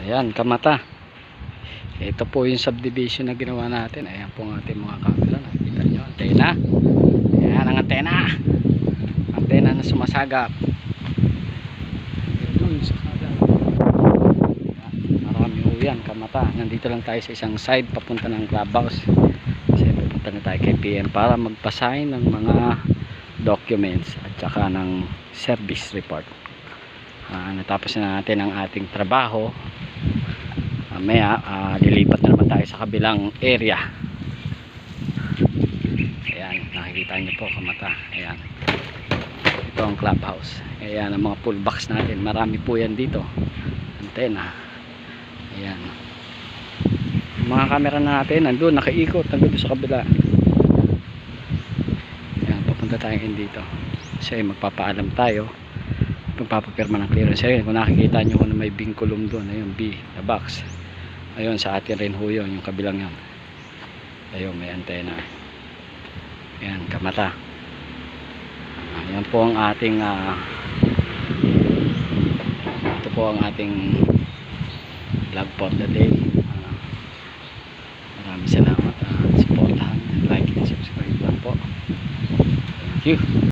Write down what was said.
Ayan, Kamata. Ito po yung subdivision na ginawa natin. Ayan po ang ating mga camera. Nakikita nyo, antena. Ayan ang antena. Antena na sumasagap. Ito yung sakada. Marami po yan, Kamata. Nandito lang tayo sa isang side papunta ng clubhouse. Kasi papunta na tayo kay PM para magpasign ng mga documents at saka ng service report. Natapos na natin ang ating trabaho. Mamaya lilipat na naman tayo sa kabilang area. Ayan, nakikita nyo po, Kamata. Ayan, ito ang clubhouse. Ayan ang mga pull box natin, marami po yan dito, antena. Ayan, mga camera na natin nandun, nakaikot nandun sa kabila. Ayan, papunta tayo dito kasi magpapaalam tayo, magpapapirma ng clearance. Ayun, kung nakikita nyo kung may vinculum doon, ayun, B, the box. Ayun, sa atin rin ho yun, yung kabilang yan. Ayun, may antena. Ayan, Kamata. Ayan po ang ating ito po ang ating vlog for the day. Maraming salamat. Supportahan, like and subscribe lang po. Thank you.